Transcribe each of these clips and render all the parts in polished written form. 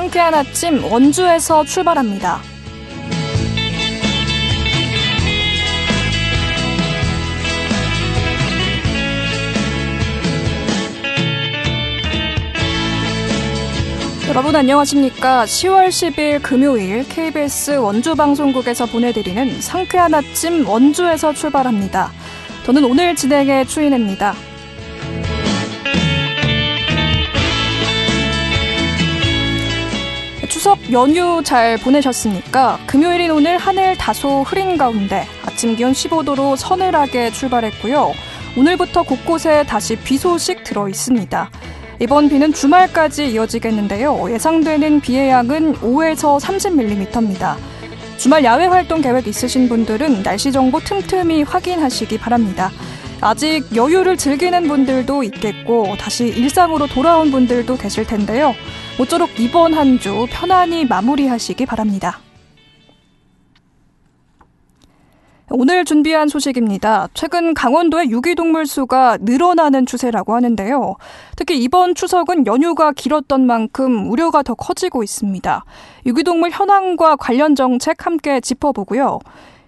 상쾌한 아침 원주에서 출발합니다. 여러분 안녕하십니까? 10월 10일 금요일 KBS 원주방송국에서 보내드리는 상쾌한 아침 원주에서 출발합니다. 저는 오늘 진행의 추인혜입니다. 추석 연휴 잘 보내셨습니까? 금요일인 오늘 하늘 다소 흐린 가운데 아침 기온 15도로 서늘하게 출발했고요. 오늘부터 곳곳에 다시 비 소식 들어 있습니다. 이번 비는 주말까지 이어지겠는데요. 예상되는 비의 양은 5에서 30mm입니다. 주말 야외 활동 계획 있으신 분들은 날씨 정보 틈틈이 확인하시기 바랍니다. 아직 여유를 즐기는 분들도 있겠고 다시 일상으로 돌아온 분들도 계실 텐데요. 모쪼록 이번 한 주 편안히 마무리하시기 바랍니다. 오늘 준비한 소식입니다. 최근 강원도의 유기동물 수가 늘어나는 추세라고 하는데요. 특히 이번 추석은 연휴가 길었던 만큼 우려가 더 커지고 있습니다. 유기동물 현황과 관련 정책 함께 짚어보고요.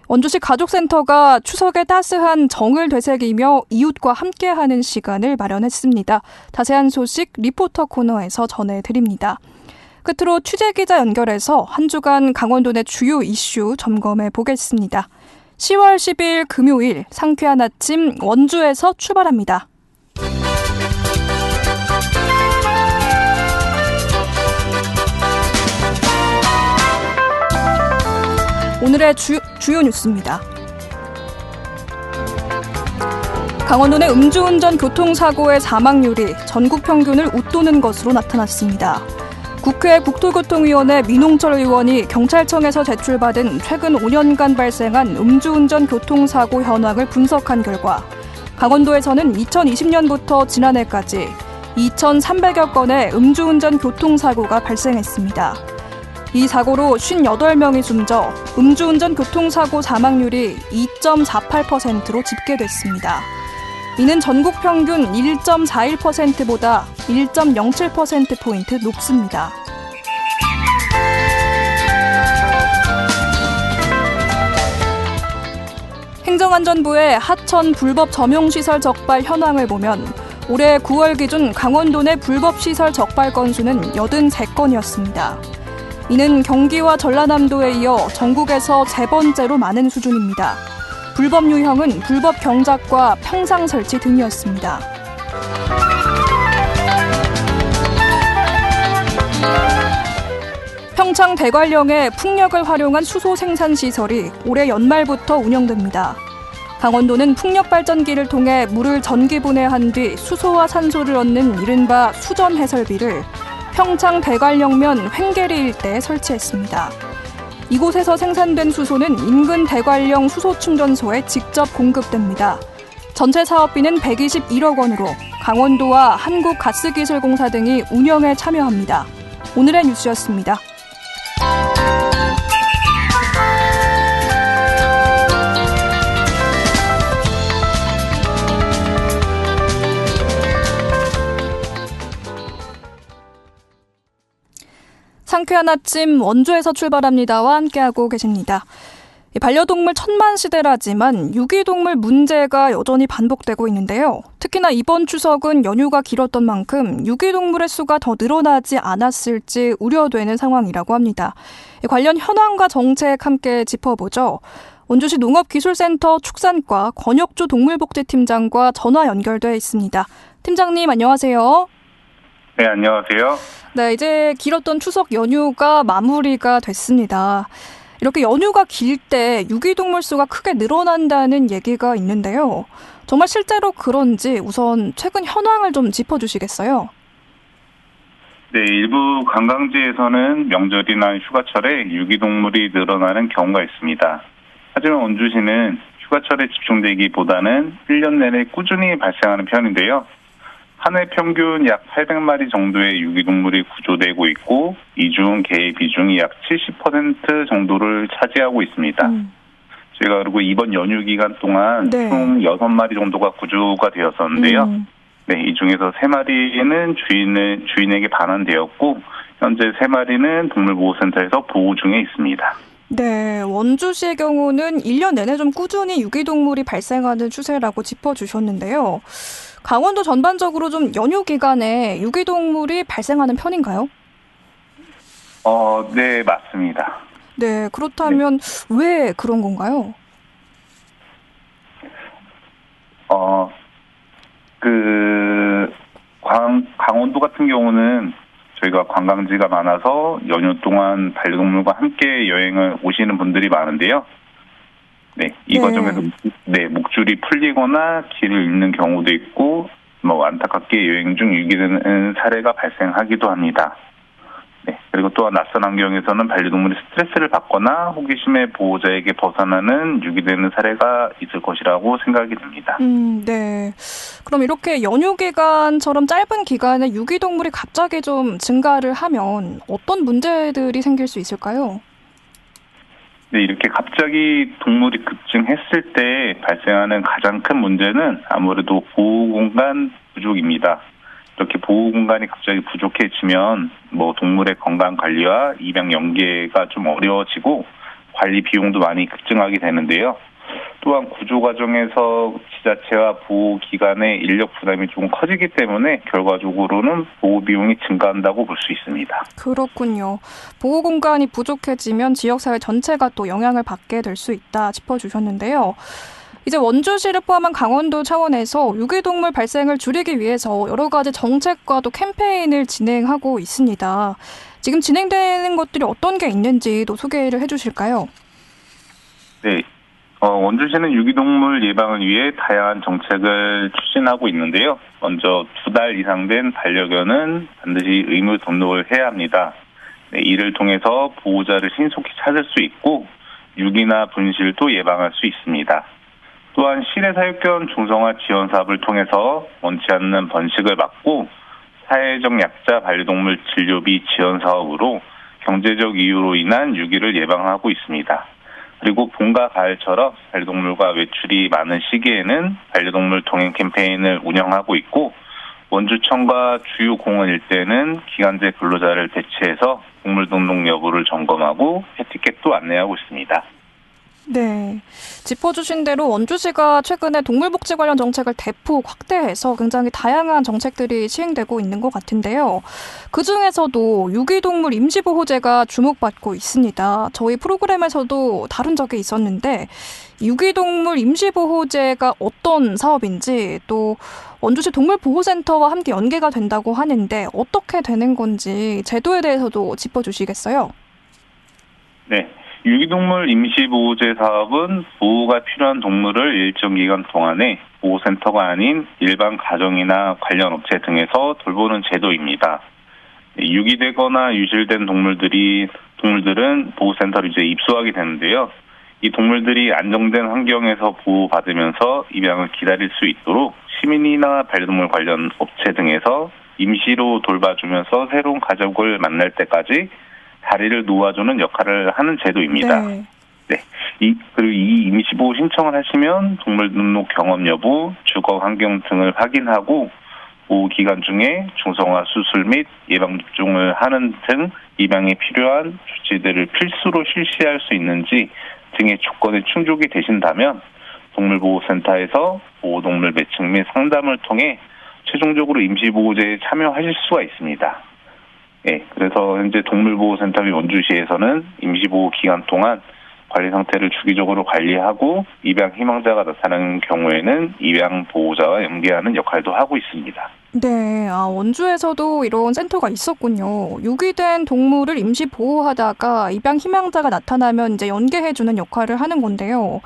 원주시 가족센터가 추석에 따스한 정을 되새기며 이웃과 함께하는 시간을 마련했습니다. 자세한 소식 리포터 코너에서 전해드립니다. 끝으로 취재기자 연결해서 한 주간 강원도 내 주요 이슈 점검해 보겠습니다. 10월 10일 금요일 상쾌한 아침 원주에서 출발합니다. 오늘의 주요 뉴스입니다. 강원도 내 음주운전 교통사고의 사망률이 전국 평균을 웃도는 것으로 나타났습니다. 국회 국토교통위원회 민홍철 의원이 경찰청에서 제출받은 최근 5년간 발생한 음주운전 교통사고 현황을 분석한 결과 강원도에서는 2020년부터 지난해까지 2,300여 건의 음주운전 교통사고가 발생했습니다. 이 사고로 58명이 숨져 음주운전 교통사고 사망률이 2.48%로 집계됐습니다. 이는 전국 평균 1.41%보다 1.07%포인트 높습니다. 행정안전부의 하천 불법 점용시설 적발 현황을 보면 올해 9월 기준 강원도 내 불법시설 적발 건수는 83건이었습니다. 이는 경기와 전라남도에 이어 전국에서 세 번째로 많은 수준입니다. 불법 유형은 불법 경작과 평상 설치 등이었습니다. 평창 대관령의 풍력을 활용한 수소 생산 시설이 올해 연말부터 운영됩니다. 강원도는 풍력 발전기를 통해 물을 전기 분해한 뒤 수소와 산소를 얻는 이른바 수전 해설비를 평창 대관령면 횡계리 일대에 설치했습니다. 이곳에서 생산된 수소는 인근 대관령 수소충전소에 직접 공급됩니다. 전체 사업비는 121억 원으로 강원도와 한국가스기술공사 등이 운영에 참여합니다. 오늘의 뉴스였습니다. 상쾌한 아침 원주에서 출발합니다와 함께하고 계십니다. 반려동물 천만 시대라지만 유기동물 문제가 여전히 반복되고 있는데요. 특히나 이번 추석은 연휴가 길었던 만큼 유기동물의 수가 더 늘어나지 않았을지 우려되는 상황이라고 합니다. 관련 현황과 정책 함께 짚어보죠. 원주시 농업기술센터 축산과 권혁주 동물복지팀장과 전화 연결돼 있습니다. 팀장님 안녕하세요. 네, 안녕하세요. 네, 이제 길었던 추석 연휴가 마무리가 됐습니다. 이렇게 연휴가 길 때 유기동물 수가 크게 늘어난다는 얘기가 있는데요. 정말 실제로 그런지 우선 최근 현황을 좀 짚어주시겠어요? 네, 일부 관광지에서는 명절이나 휴가철에 유기동물이 늘어나는 경우가 있습니다. 하지만 원주시는 휴가철에 집중되기보다는 1년 내내 꾸준히 발생하는 편인데요. 한 해 평균 약 800마리 정도의 유기동물이 구조되고 있고 이 중 개의 비중이 약 70% 정도를 차지하고 있습니다. 저희가 그리고 이번 연휴 기간 동안 총 6마리 정도가 구조가 되었었는데요. 네, 이 중에서 3마리는 주인에게 반환되었고 현재 3마리는 동물보호센터에서 보호 중에 있습니다. 네, 원주시의 경우는 1년 내내 좀 꾸준히 유기동물이 발생하는 추세라고 짚어주셨는데요. 강원도 전반적으로 좀 연휴 기간에 유기동물이 발생하는 편인가요? 네, 맞습니다. 네, 그렇다면 왜 그런 건가요? 강원도 같은 경우는 저희가 관광지가 많아서 연휴 동안 반려동물과 함께 여행을 오시는 분들이 많은데요. 네, 이 과정에서 목줄이 풀리거나 길을 잃는 경우도 있고, 안타깝게 여행 중 유기되는 사례가 발생하기도 합니다. 네, 그리고 또한 낯선 환경에서는 반려동물이 스트레스를 받거나 호기심의 보호자에게 벗어나는 유기되는 사례가 있을 것이라고 생각이 듭니다. 네. 그럼 이렇게 연휴 기간처럼 짧은 기간에 유기동물이 갑자기 좀 증가를 하면 어떤 문제들이 생길 수 있을까요? 네, 이렇게 갑자기 동물이 급증했을 때 발생하는 가장 큰 문제는 아무래도 보호공간 부족입니다. 이렇게 보호공간이 갑자기 부족해지면 동물의 건강 관리와 입양 연계가 좀 어려워지고 관리 비용도 많이 급증하게 되는데요. 또한 구조 과정에서 지자체와 보호기관의 인력 부담이 좀 커지기 때문에 결과적으로는 보호 비용이 증가한다고 볼 수 있습니다. 그렇군요. 보호 공간이 부족해지면 지역사회 전체가 또 영향을 받게 될 수 있다 짚어주셨는데요. 이제 원주시를 포함한 강원도 차원에서 유기동물 발생을 줄이기 위해서 여러 가지 정책과 또 캠페인을 진행하고 있습니다. 지금 진행되는 것들이 어떤 게 있는지도 소개를 해주실까요? 네. 원주시는 유기동물 예방을 위해 다양한 정책을 추진하고 있는데요. 먼저 2달 이상 된 반려견은 반드시 의무 등록을 해야 합니다. 네, 이를 통해서 보호자를 신속히 찾을 수 있고 유기나 분실도 예방할 수 있습니다. 또한 실외사육견 중성화 지원 사업을 통해서 원치 않는 번식을 막고 사회적 약자 반려동물 진료비 지원 사업으로 경제적 이유로 인한 유기를 예방하고 있습니다. 그리고 봄과 가을처럼 반려동물과 외출이 많은 시기에는 반려동물 동행 캠페인을 운영하고 있고 원주청과 주요 공원 일대는 기간제 근로자를 배치해서 동물 등록 여부를 점검하고 패티켓도 안내하고 있습니다. 네. 짚어주신 대로 원주시가 최근에 동물복지 관련 정책을 대폭 확대해서 굉장히 다양한 정책들이 시행되고 있는 것 같은데요. 그중에서도 유기동물 임시보호제가 주목받고 있습니다. 저희 프로그램에서도 다룬 적이 있었는데 유기동물 임시보호제가 어떤 사업인지 또 원주시 동물보호센터와 함께 연계가 된다고 하는데 어떻게 되는 건지 제도에 대해서도 짚어주시겠어요? 네. 유기동물 임시보호제 사업은 보호가 필요한 동물을 일정 기간 동안에 보호센터가 아닌 일반 가정이나 관련 업체 등에서 돌보는 제도입니다. 유기되거나 유실된 동물들은 보호센터로 이제 입소하게 되는데요. 이 동물들이 안정된 환경에서 보호받으면서 입양을 기다릴 수 있도록 시민이나 반려동물 관련 업체 등에서 임시로 돌봐주면서 새로운 가족을 만날 때까지 다리를 놓아주는 역할을 하는 제도입니다. 네. 그리고 이 임시보호 신청을 하시면 동물 등록 경험 여부, 주거 환경 등을 확인하고 보호 기간 중에 중성화 수술 및 예방 접종을 하는 등 입양에 필요한 조치들을 필수로 실시할 수 있는지 등의 조건에 충족이 되신다면 동물보호센터에서 보호동물 매칭 및 상담을 통해 최종적으로 임시보호제에 참여하실 수가 있습니다. 네, 그래서 현재 동물보호센터 및 원주시에서는 임시보호 기간 동안 관리 상태를 주기적으로 관리하고 입양 희망자가 나타나는 경우에는 입양 보호자와 연계하는 역할도 하고 있습니다. 네, 원주에서도 이런 센터가 있었군요. 유기된 동물을 임시 보호하다가 입양 희망자가 나타나면 이제 연계해주는 역할을 하는 건데요.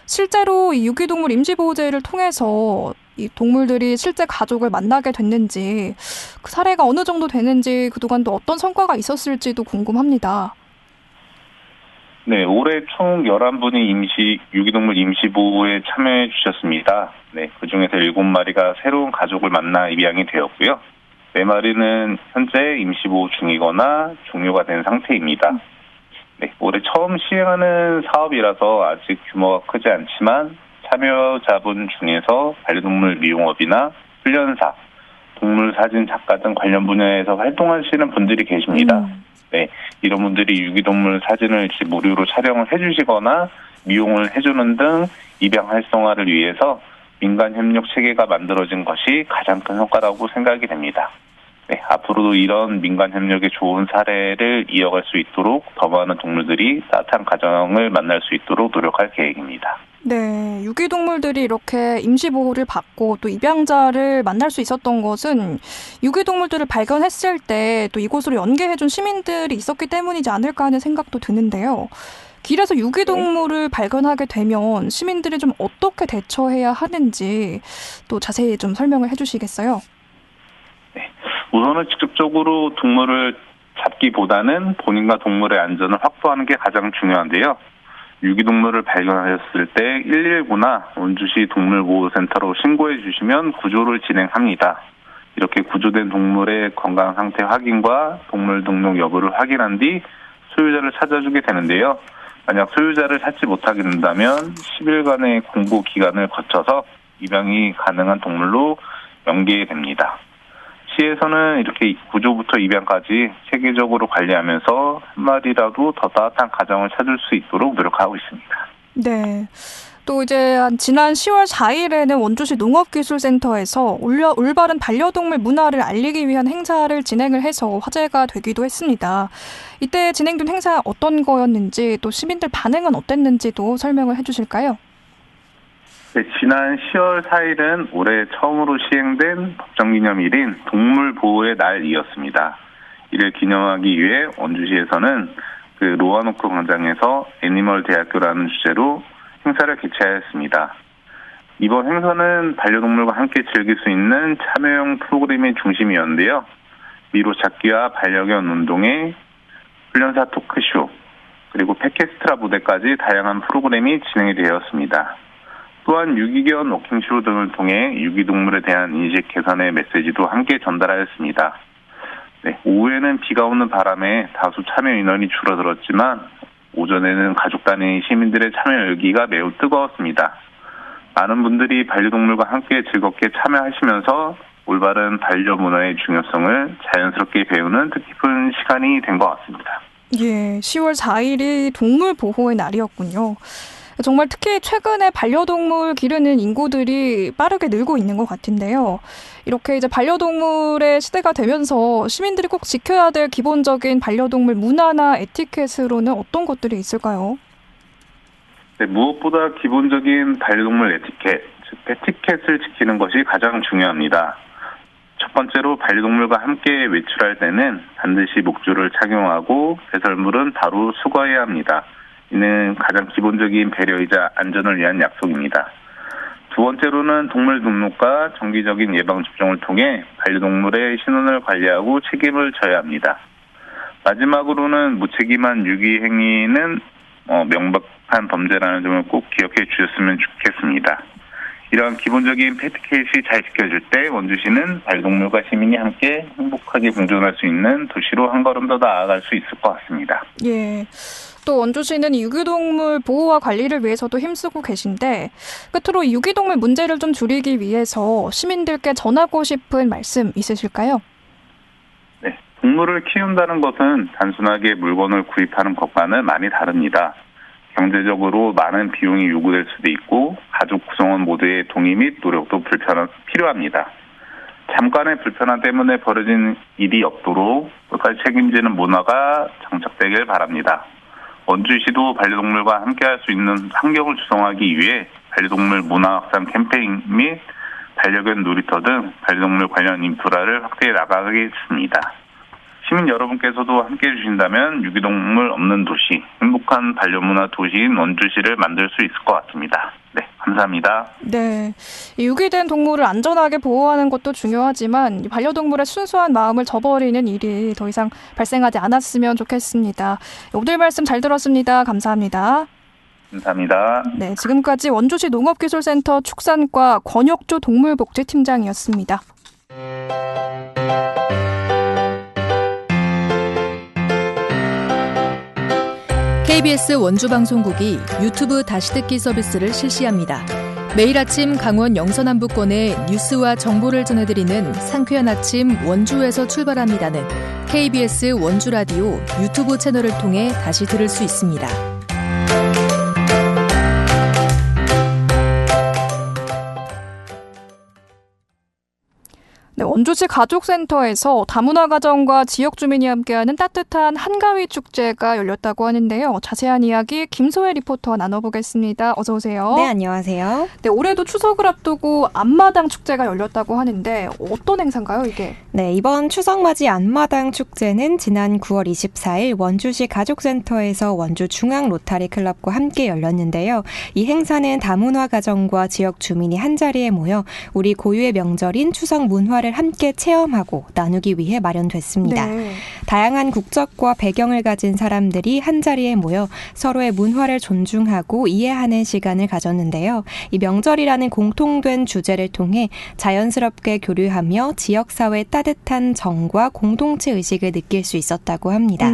실제로 이 유기동물 임시보호제를 통해서 이 동물들이 실제 가족을 만나게 됐는지 그 사례가 어느 정도 되는지 그동안 또 어떤 성과가 있었을지도 궁금합니다. 네, 올해 총 11분이 유기동물 임시보호에 참여해 주셨습니다. 네, 그중에서 7마리가 새로운 가족을 만나 입양이 되었고요. 4마리는 현재 임시보호 중이거나 종료가 된 상태입니다. 네, 올해 처음 시행하는 사업이라서 아직 규모가 크지 않지만 참여자분 중에서 반려동물 미용업이나 훈련사, 동물 사진 작가 등 관련 분야에서 활동하시는 분들이 계십니다. 네, 이런 분들이 유기동물 사진을 무료로 촬영을 해주시거나 미용을 해주는 등 입양 활성화를 위해서 민간 협력 체계가 만들어진 것이 가장 큰 효과라고 생각이 됩니다. 네, 앞으로도 이런 민간 협력의 좋은 사례를 이어갈 수 있도록 더 많은 동물들이 따뜻한 가정을 만날 수 있도록 노력할 계획입니다. 네, 유기동물들이 이렇게 임시보호를 받고 또 입양자를 만날 수 있었던 것은 유기동물들을 발견했을 때 또 이곳으로 연계해준 시민들이 있었기 때문이지 않을까 하는 생각도 드는데요. 길에서 유기동물을 발견하게 되면 시민들이 좀 어떻게 대처해야 하는지 또 자세히 좀 설명을 해주시겠어요? 네, 우선은 직접적으로 동물을 잡기보다는 본인과 동물의 안전을 확보하는 게 가장 중요한데요. 유기동물을 발견하셨을 때 119나 원주시 동물보호센터로 신고해 주시면 구조를 진행합니다. 이렇게 구조된 동물의 건강 상태 확인과 동물 등록 여부를 확인한 뒤 소유자를 찾아주게 되는데요. 만약 소유자를 찾지 못하게 된다면 10일간의 공고 기간을 거쳐서 입양이 가능한 동물로 연계됩니다. 시에서는 이렇게 구조부터 입양까지 체계적으로 관리하면서 한 마리라도 더 따뜻한 가정을 찾을 수 있도록 노력하고 있습니다. 네. 또 이제 지난 10월 4일에는 원주시 농업기술센터에서 올바른 반려동물 문화를 알리기 위한 행사를 진행을 해서 화제가 되기도 했습니다. 이때 진행된 행사 어떤 거였는지 또 시민들 반응은 어땠는지도 설명을 해주실까요? 네, 지난 10월 4일은 올해 처음으로 시행된 법정기념일인 동물보호의 날이었습니다. 이를 기념하기 위해 원주시에서는 로아노크 광장에서 애니멀 대학교라는 주제로 행사를 개최하였습니다. 이번 행사는 반려동물과 함께 즐길 수 있는 참여형 프로그램이 중심이었는데요. 미로찾기와 반려견 운동회, 훈련사 토크쇼, 그리고 팟캐스트라 무대까지 다양한 프로그램이 진행이 되었습니다. 또한 유기견 워킹쇼 등을 통해 유기동물에 대한 인식 개선의 메시지도 함께 전달하였습니다. 네, 오후에는 비가 오는 바람에 다수 참여 인원이 줄어들었지만 오전에는 가족 단위 시민들의 참여 열기가 매우 뜨거웠습니다. 많은 분들이 반려동물과 함께 즐겁게 참여하시면서 올바른 반려 문화의 중요성을 자연스럽게 배우는 뜻깊은 시간이 된 것 같습니다. 예, 10월 4일이 동물 보호의 날이었군요. 정말 특히 최근에 반려동물 기르는 인구들이 빠르게 늘고 있는 것 같은데요. 이렇게 이제 반려동물의 시대가 되면서 시민들이 꼭 지켜야 될 기본적인 반려동물 문화나 에티켓으로는 어떤 것들이 있을까요? 네, 무엇보다 기본적인 반려동물 에티켓, 즉 에티켓을 지키는 것이 가장 중요합니다. 첫 번째로 반려동물과 함께 외출할 때는 반드시 목줄을 착용하고 배설물은 바로 수거해야 합니다. 이는 가장 기본적인 배려이자 안전을 위한 약속입니다. 두 번째로는 동물 등록과 정기적인 예방접종을 통해 반려동물의 신원을 관리하고 책임을 져야 합니다. 마지막으로는 무책임한 유기행위는 명백한 범죄라는 점을 꼭 기억해 주셨으면 좋겠습니다. 이러한 기본적인 에티켓이 잘 지켜질 때 원주시는 반려동물과 시민이 함께 행복하게 공존할 수 있는 도시로 한 걸음 더 나아갈 수 있을 것 같습니다. 예. 또 원주시는 유기동물 보호와 관리를 위해서도 힘쓰고 계신데 끝으로 유기동물 문제를 좀 줄이기 위해서 시민들께 전하고 싶은 말씀 있으실까요? 네, 동물을 키운다는 것은 단순하게 물건을 구입하는 것과는 많이 다릅니다. 경제적으로 많은 비용이 요구될 수도 있고 가족 구성원 모두의 동의 및 노력도 필요합니다. 잠깐의 불편함 때문에 벌어진 일이 없도록 끝까지 책임지는 문화가 정착되길 바랍니다. 원주시도 반려동물과 함께할 수 있는 환경을 조성하기 위해 반려동물 문화 확산 캠페인 및 반려견 놀이터 등 반려동물 관련 인프라를 확대해 나가겠습니다. 시민 여러분께서도 함께해 주신다면 유기동물 없는 도시, 행복한 반려문화 도시인 원주시를 만들 수 있을 것 같습니다. 네, 감사합니다. 네, 유기된 동물을 안전하게 보호하는 것도 중요하지만 반려동물의 순수한 마음을 저버리는 일이 더 이상 발생하지 않았으면 좋겠습니다. 오늘 말씀 잘 들었습니다. 감사합니다. 감사합니다. 네, 지금까지 원주시 농업기술센터 축산과 권혁조 동물복지팀장이었습니다. KBS 원주방송국이 유튜브 다시 듣기 서비스를 실시합니다. 매일 아침 강원 영서남부권의 뉴스와 정보를 전해드리는 상쾌한 아침 원주에서 출발합니다는 KBS 원주라디오 유튜브 채널을 통해 다시 들을 수 있습니다. 네, 원주시 가족센터에서 다문화 가정과 지역 주민이 함께하는 따뜻한 한가위 축제가 열렸다고 하는데요. 자세한 이야기 김소혜 리포터와 나눠보겠습니다. 어서 오세요. 네, 안녕하세요. 네, 올해도 추석을 앞두고 앞마당 축제가 열렸다고 하는데 어떤 행사인가요, 이게? 네, 이번 추석맞이 앞마당 축제는 지난 9월 24일 원주시 가족센터에서 원주 중앙 로타리 클럽과 함께 열렸는데요. 이 행사는 다문화 가정과 지역 주민이 한자리에 모여 우리 고유의 명절인 추석 문화를 함께 체험하고 나누기 위해 마련됐습니다. 네. 다양한 국적과 배경을 가진 사람들이 한자리에 모여 서로의 문화를 존중하고 이해하는 시간을 가졌는데요. 이 명절이라는 공통된 주제를 통해 자연스럽게 교류하며 지역사회의 따뜻한 정과 공동체 의식을 느낄 수 있었다고 합니다.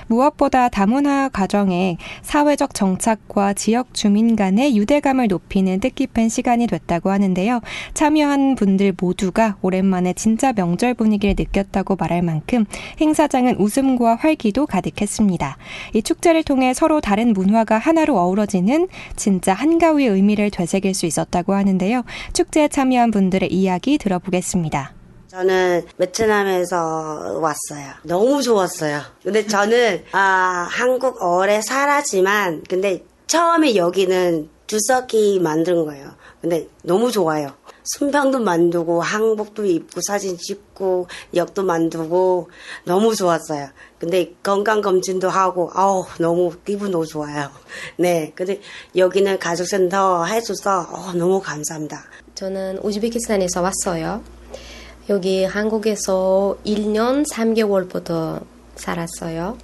무엇보다 다문화 가정의 사회적 정착과 지역 주민 간의 유대감을 높이는 뜻깊은 시간이 됐다고 하는데요. 참여한 분들 모두가 오랜만에 진짜 명절 분위기를 느꼈다고 말할 만큼 행사장은 웃음과 활기도 가득했습니다. 이 축제를 통해 서로 다른 문화가 하나로 어우러지는 진짜 한가위의 의미를 되새길 수 있었다고 하는데요. 축제에 참여한 분들의 이야기 들어보겠습니다. 저는 베트남에서 왔어요. 너무 좋았어요. 근데 저는 한국 오래 살았지만 근데 처음에 여기는 주석이 만든 거예요. 근데 너무 좋아요. 순병도 만들고 한복도 입고 사진 찍고 역도 만들고 너무 좋았어요. 근데 건강검진도 하고 너무 기분 너무 좋아요. 네, 근데 여기는 가족센터 해줘서 너무 감사합니다. 저는 우즈베키스탄에서 왔어요. 여기 한국에서 1년 3개월부터 살았어요.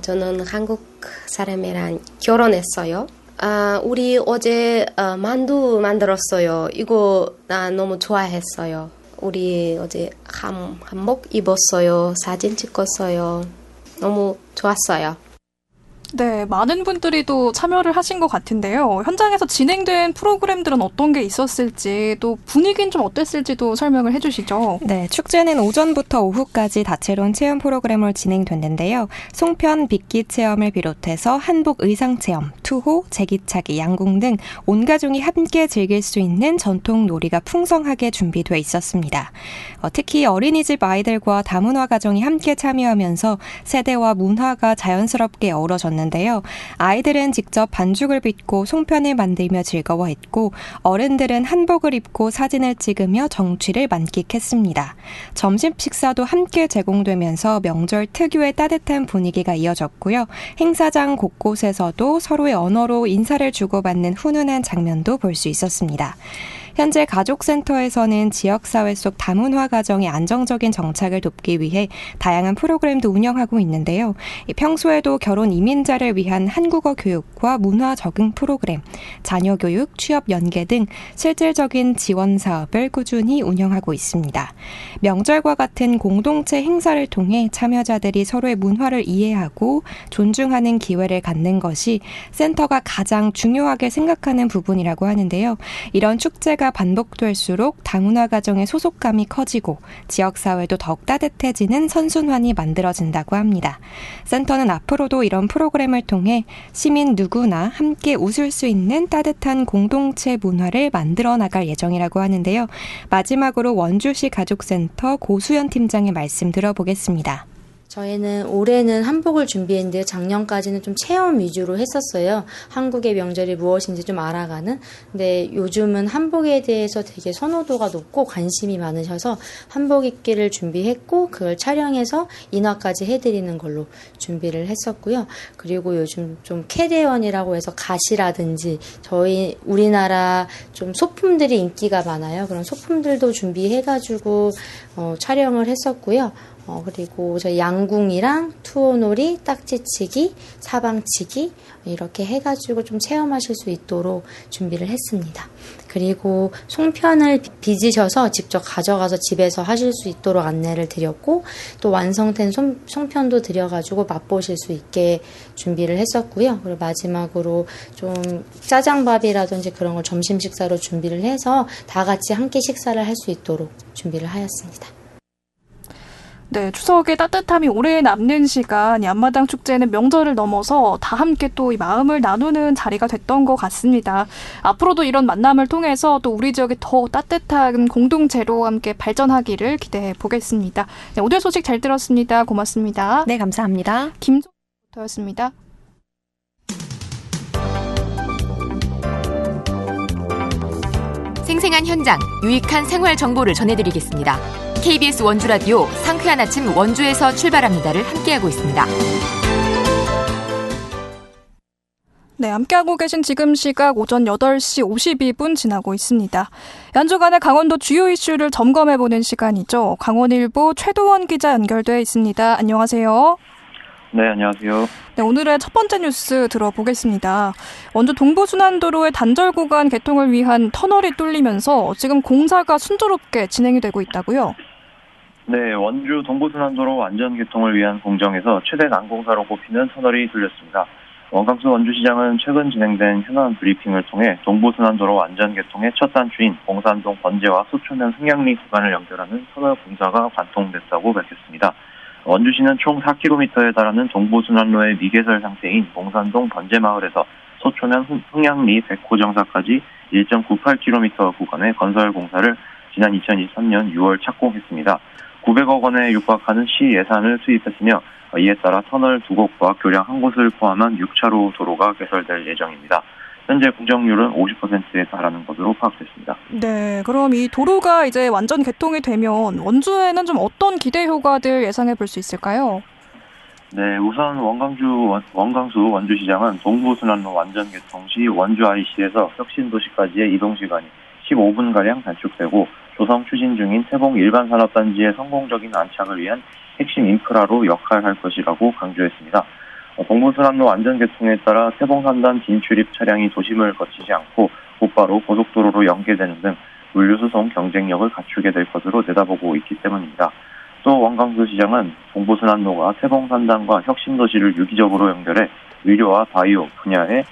저는 한국 사람이랑 결혼했어요. 우리 어제 만두 만들었어요. 이거 나 너무 좋아했어요. 우리 어제 한복 입었어요. 사진 찍었어요. 너무 좋았어요. 네, 많은 분들이 또 참여를 하신 것 같은데요. 현장에서 진행된 프로그램들은 어떤 게 있었을지 또 분위기는 좀 어땠을지도 설명을 해주시죠. 네, 축제는 오전부터 오후까지 다채로운 체험 프로그램으로 진행됐는데요. 송편 빗기 체험을 비롯해서 한복 의상 체험, 투호, 제기차기, 양궁 등 온 가족이 함께 즐길 수 있는 전통 놀이가 풍성하게 준비돼 있었습니다. 특히 어린이집 아이들과 다문화 가정이 함께 참여하면서 세대와 문화가 자연스럽게 어우러졌는데요. 아이들은 직접 반죽을 빚고 송편을 만들며 즐거워했고 어른들은 한복을 입고 사진을 찍으며 정취를 만끽했습니다. 점심 식사도 함께 제공되면서 명절 특유의 따뜻한 분위기가 이어졌고요. 행사장 곳곳에서도 서로의 언어로 인사를 주고받는 훈훈한 장면도 볼 수 있었습니다. 현재 가족센터에서는 지역사회 속 다문화 가정의 안정적인 정착을 돕기 위해 다양한 프로그램도 운영하고 있는데요. 평소에도 결혼 이민자를 위한 한국어 교육과 문화 적응 프로그램, 자녀 교육, 취업 연계 등 실질적인 지원 사업을 꾸준히 운영하고 있습니다. 명절과 같은 공동체 행사를 통해 참여자들이 서로의 문화를 이해하고 존중하는 기회를 갖는 것이 센터가 가장 중요하게 생각하는 부분이라고 하는데요. 이런 축제가 반복될수록 다문화 가정의 소속감이 커지고 지역사회도 더욱 따뜻해지는 선순환이 만들어진다고 합니다. 센터는 앞으로도 이런 프로그램을 통해 시민 누구나 함께 웃을 수 있는 따뜻한 공동체 문화를 만들어 나갈 예정이라고 하는데요. 마지막으로 원주시 가족센터 고수연 팀장의 말씀 들어보겠습니다. 저희는 올해는 한복을 준비했는데 작년까지는 좀 체험 위주로 했었어요. 한국의 명절이 무엇인지 좀 알아가는. 근데 요즘은 한복에 대해서 되게 선호도가 높고 관심이 많으셔서 한복 입기를 준비했고 그걸 촬영해서 인화까지 해드리는 걸로 준비를 했었고요. 그리고 요즘 좀 캐대원이라고 해서 가시라든지 저희 우리나라 좀 소품들이 인기가 많아요. 그런 소품들도 준비해가지고 촬영을 했었고요. 그리고 저희 양궁이랑 투호놀이, 딱지치기, 사방치기 이렇게 해가지고 좀 체험하실 수 있도록 준비를 했습니다. 그리고 송편을 빚으셔서 직접 가져가서 집에서 하실 수 있도록 안내를 드렸고 또 완성된 송편도 드려가지고 맛보실 수 있게 준비를 했었고요. 그리고 마지막으로 좀 짜장밥이라든지 그런 걸 점심 식사로 준비를 해서 다 같이 함께 식사를 할 수 있도록 준비를 하였습니다. 네, 추석의 따뜻함이 오래 남는 시간, 앞마당 축제는 명절을 넘어서 다 함께 또 이 마음을 나누는 자리가 됐던 것 같습니다. 앞으로도 이런 만남을 통해서 또 우리 지역의 더 따뜻한 공동체로 함께 발전하기를 기대해 보겠습니다. 네, 오늘 소식 잘 들었습니다. 고맙습니다. 네, 감사합니다. 김종부터였습니다. 생생한 현장, 유익한 생활 정보를 전해드리겠습니다. KBS 원주라디오 상쾌한 아침 원주에서 출발합니다를 함께하고 있습니다. 네, 함께하고 계신 지금 시각 오전 8시 52분 지나고 있습니다. 한 주간의 강원도 주요 이슈를 점검해보는 시간이죠. 강원일보 최도원 기자 연결돼 있습니다. 안녕하세요. 네, 안녕하세요. 네, 오늘의 첫 번째 뉴스 들어보겠습니다. 원주 동부순환도로의 단절 구간 개통을 위한 터널이 뚫리면서 지금 공사가 순조롭게 진행이 되고 있다고요? 네, 원주 동부순환도로 완전 개통을 위한 공정에서 최대 난공사로 꼽히는 터널이 뚫렸습니다. 원광수 원주시장은 최근 진행된 현안 브리핑을 통해 동부순환도로 완전 개통의 첫 단추인 봉산동 번제와 소초면 흥양리 구간을 연결하는 터널 공사가 완통됐다고 밝혔습니다. 원주시는 총 4km에 달하는 동부순환로의 미개설 상태인 봉산동 번제마을에서 소초면 흥양리 백호정사까지 1.98km 구간의 건설 공사를 지난 2023년 6월 착공했습니다. 900억 원에 육박하는 시 예산을 투입했으며 이에 따라 터널 2곳과 교량 1곳을 포함한 6차로 도로가 개설될 예정입니다. 현재 공정률은 50%에 달하는 것으로 파악됐습니다. 네, 그럼 이 도로가 이제 완전 개통이 되면 원주에는 좀 어떤 기대 효과들 예상해 볼 수 있을까요? 네, 우선 원광수 원주시장은 동부순환로 완전 개통 시 원주 IC에서 혁신도시까지의 이동 시간이 15분가량 단축되고 조성 추진 중인 태봉 일반산업단지의 성공적인 안착을 위한 핵심 인프라로 역할할 것이라고 강조했습니다. 동부순환로 완전 개통에 따라 태봉 3단 진출입 차량이 도심을 거치지 않고 곧바로 고속도로로 연계되는 등 물류 수송 경쟁력을 갖추게 될 것으로 내다보고 있기 때문입니다. 또 원광수 시장은 동부순환로가 태봉 3단과 혁신도시를 유기적으로 연결해 의료와 바이오 분야의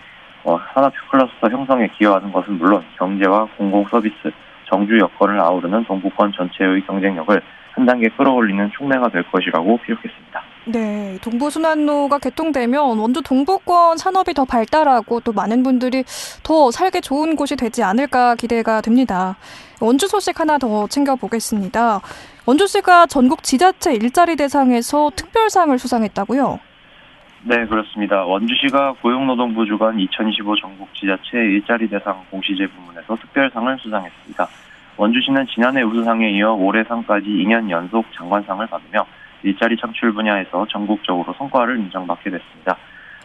산업 클러스터 형성에 기여하는 것은 물론 경제와 공공서비스, 정주 여건을 아우르는 동부권 전체의 경쟁력을 한 단계 끌어올리는 촉매가 될 것이라고 피력했습니다. 네, 동부순환로가 개통되면 원주 동부권 산업이 더 발달하고 또 많은 분들이 더 살기 좋은 곳이 되지 않을까 기대가 됩니다. 원주 소식 하나 더 챙겨보겠습니다. 원주시가 전국 지자체 일자리 대상에서 특별상을 수상했다고요? 네, 그렇습니다. 원주시가 고용노동부 주관 2025 전국 지자체 일자리 대상 공시제 부문에서 특별상을 수상했습니다. 원주시는 지난해 우수상에 이어 올해 상까지 2년 연속 장관상을 받으며 일자리 창출 분야에서 전국적으로 성과를 인정받게 됐습니다.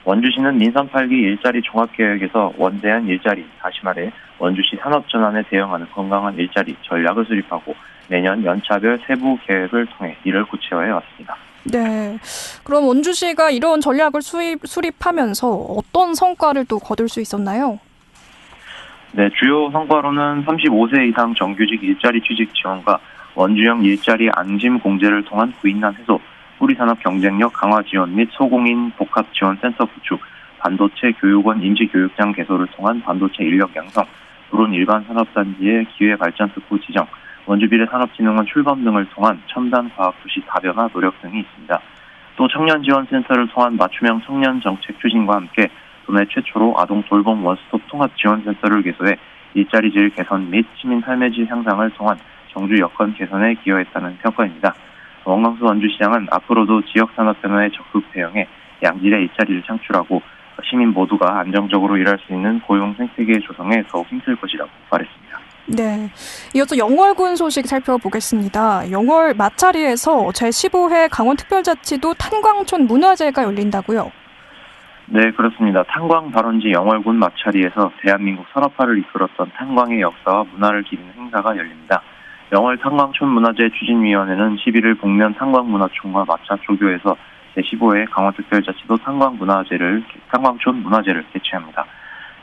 원주시는 민선 8기 일자리 종합계획에서 원대한 일자리, 다시 말해 원주시 산업전환에 대응하는 건강한 일자리 전략을 수립하고 매년 연차별 세부 계획을 통해 이를 구체화해 왔습니다. 네, 그럼 원주시가 이런 전략을 수립하면서 어떤 성과를 또 거둘 수 있었나요? 네, 주요 성과로는 35세 이상 정규직 일자리 취직 지원과 원주형 일자리 앙심 공제를 통한 구인난 해소, 뿌리산업 경쟁력 강화 지원 및 소공인 복합지원센터 구축, 반도체 교육원 임시교육장 개소를 통한 반도체 인력 양성, 불온 일반 산업단지의 기회발전 특구 지정, 원주비례산업진흥원 출범 등을 통한 첨단 과학도시 다변화 노력 등이 있습니다. 또 청년지원센터를 통한 맞춤형 청년 정책 추진과 함께 도내 최초로 아동 돌봄 원스톱 통합지원센터를 개소해 일자리 질 개선 및 시민 삶의 질 향상을 통한 정주 여건 개선에 기여했다는 평가입니다. 원광수 원주시장은 앞으로도 지역산업 변화에 적극 대응해 양질의 일자리를 창출하고 시민 모두가 안정적으로 일할 수 있는 고용 생태계 조성에 더욱 힘쓸 것이라고 말했습니다. 네, 이어서 영월군 소식 살펴보겠습니다. 영월 마차리에서 제15회 강원특별자치도 탄광촌 문화제가 열린다고요? 네, 그렇습니다. 탄광 발원지 영월군 마차리에서 대한민국 산업화를 이끌었던 탄광의 역사와 문화를 기리는 행사가 열립니다. 영월 탄광촌 문화재 추진위원회는 11일 북면 탄광문화촌과 마차 조교에서 제15회 강원특별자치도 탄광촌 문화제를 개최합니다.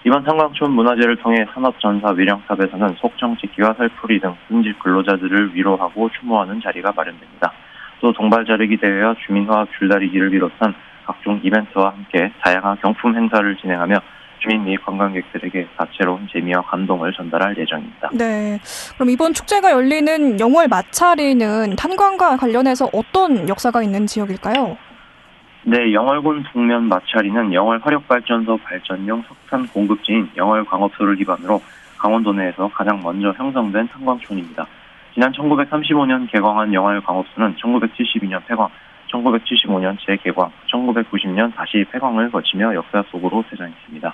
이번 탄광촌 문화제를 통해 산업전사 위령탑에서는 속정짓기와 살풀이 등 승직 근로자들을 위로하고 추모하는 자리가 마련됩니다. 또 동발자르기 대회와 주민화합 줄다리기를 비롯한 각종 이벤트와 함께 다양한 경품 행사를 진행하며 주민 및 관광객들에게 다채로운 재미와 감동을 전달할 예정입니다. 네. 그럼 이번 축제가 열리는 영월 마차리는 탄광과 관련해서 어떤 역사가 있는 지역일까요? 네, 영월군 북면 마차리는 영월 화력발전소 발전용 석탄 공급지인 영월광업소를 기반으로 강원도 내에서 가장 먼저 형성된 탄광촌입니다. 지난 1935년 개광한 영월광업소는 1972년 폐광, 1975년 재개광, 1990년 다시 폐광을 거치며 역사 속으로 퇴장했습니다.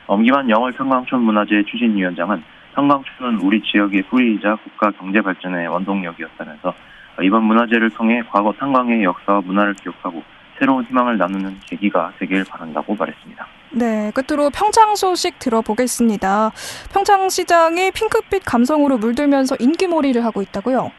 엄기만 영월 탄광촌 문화재 추진위원장은 탄광촌은 우리 지역의 뿌리이자 국가 경제 발전의 원동력이었다면서 이번 문화제를 통해 과거 탄광의 역사와 문화를 기억하고 새로운 희망을 나누는 계기가 되길 바란다고 말했습니다. 네, 끝으로 평창 소식 들어보겠습니다. 평창시장이 핑크빛 감성으로 물들면서 인기몰이를 하고 있다고요?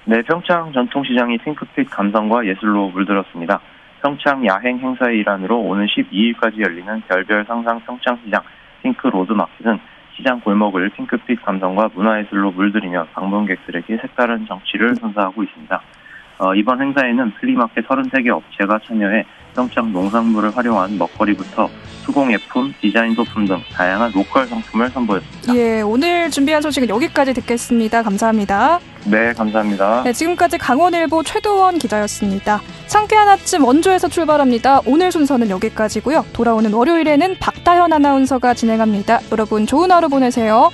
네, 평창 전통시장이 핑크빛 감성과 예술로 물들었습니다. 평창 야행 행사의 일환으로 오는 12일까지 열리는 별별 상상 평창시장 핑크 로드마켓은 시장 골목을 핑크빛 감성과 문화예술로 물들이며 방문객들에게 색다른 정취를 선사하고 있습니다. 이번 행사에는 플리마켓 33개 업체가 참여해 평창 농산물을 활용한 먹거리부터 수공예품, 디자인 소품 등 다양한 로컬 상품을 선보였습니다. 예, 오늘 준비한 소식은 여기까지 듣겠습니다. 감사합니다. 네, 감사합니다. 네, 지금까지 강원일보 최도원 기자였습니다. 상쾌한 아침 원주에서 출발합니다. 오늘 순서는 여기까지고요. 돌아오는 월요일에는 박다현 아나운서가 진행합니다. 여러분 좋은 하루 보내세요.